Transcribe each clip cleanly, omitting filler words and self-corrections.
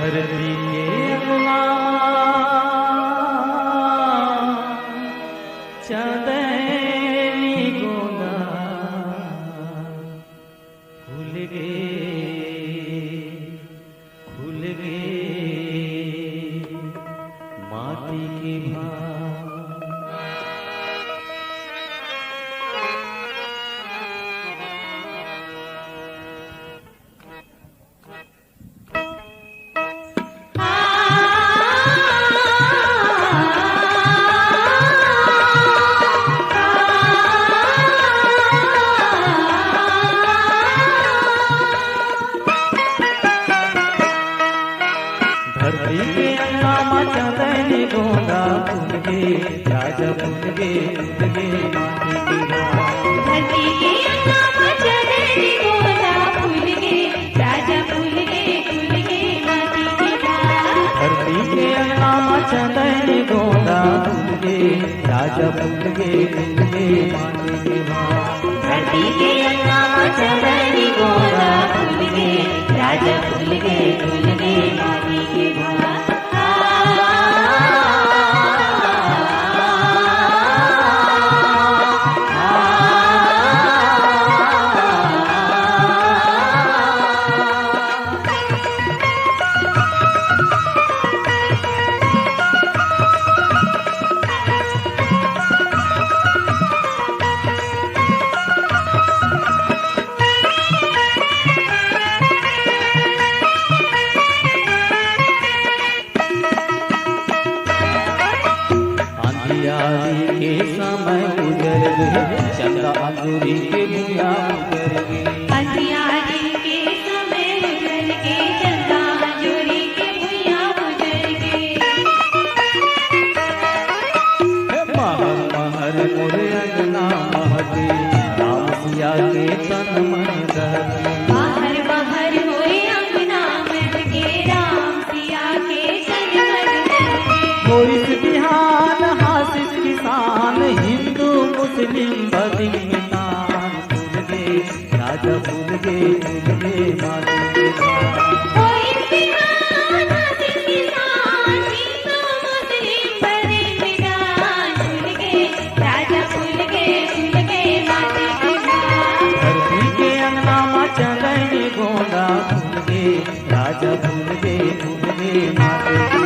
धरती के अंगना चंदनी गोंदा खुल गे माटी की धरती के अंगना चंदनी गोंदा फूल गे राजा फूल गे माटी की धरती के अंगना चंदनी गोंदा फूल गे राजा फूल गे माटी की धरती के अंगना चंदनी गोंदा फूल गे राजा फूल गे माटी की धरती के अंगना चंदनी गोंदा फूल गे राजा फूल गे माटी की अंधियारी के समय गुजर गए चंदा अंगूरी के भूया गुजर गए अंधियारी के समय गुजर के चंदा अंगूरी के भूया गुजर गए महर महर मोरे अंगना महके राम सिया के तन मन दहके बाहर बाहर होए अंगना महके राम सिया के तन मन दहके कोई बिहान हासिस किसान हिंदू मुस्लिम बदीनान फूल गे राजा फूल गे माटी की कोई बिहान हासिस किसान हिंदू मुस्लिम बदीनान फूल गे राजा फूल गे माटी की धरती के अंगना चंदनी गोंदा फूल गे राजा फूल गे माटी की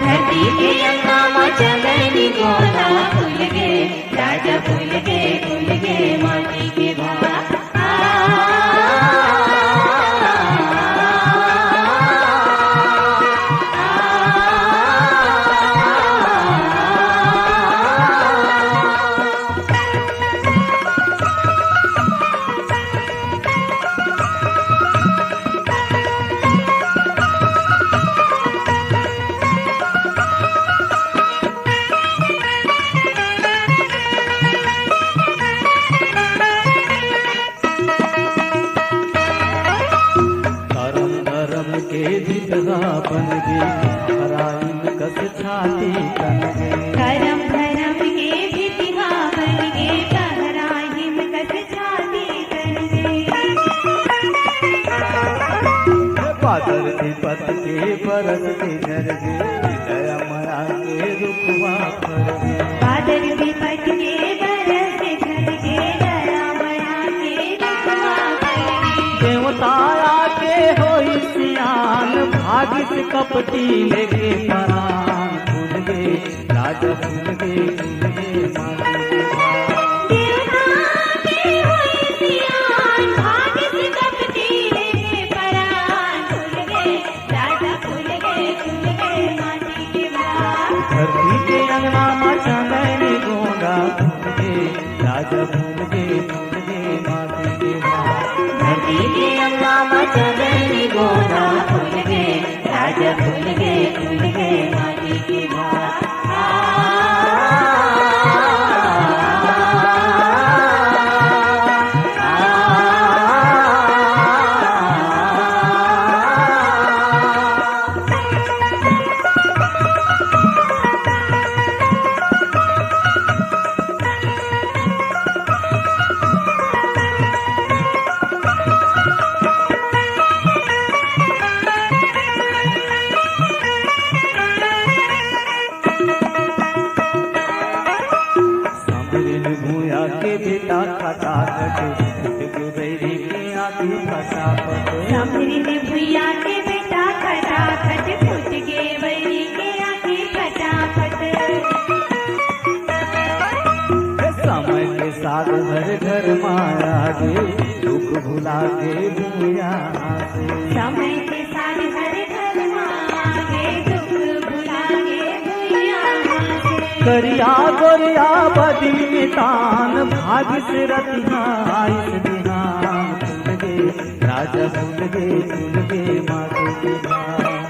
धरती के अंगना चंदनी गोंदा फूल गे राजा फूल गे माटी की के दिलगा बन गे हराइन कस छाती तन गे धर्म धर्म के भितिहा बन गे कहराहिम कस छाती तन गे पादर विपत के बरस के झर गे दया मया के रुखवा पर गे बादल विपत के बरस झर गे दया मया के रुखवा पर गे देवताया के होई सियान भागित कपटी लेके परान फूल गे राजा फूल गे माटी की देवता के होई सियान भागित कपटी लेके परान फूल गे राजा फूल गे माटी की धरती के अंगना चंदनी गोंदा फूल गे राजा फूल गे माटी की धरती के अंगना चंदनी गोंदा फूल गे राजा फूल गे माटी की खटाखट फूट के बैरी के आगे फटाफट समरी ने भुइया के बेटा खटाखट फूट के बैरी के आगे फटाफट समय के साथ हर घर माया गे दुख भुला के भूया से समय के साथ हर घर मांगे दुख भुला के भुइया से करिया गोरिया बदी में तान भाग से रतिहा आइस बिहान फूल गे राजा फूल गे माधो के धाम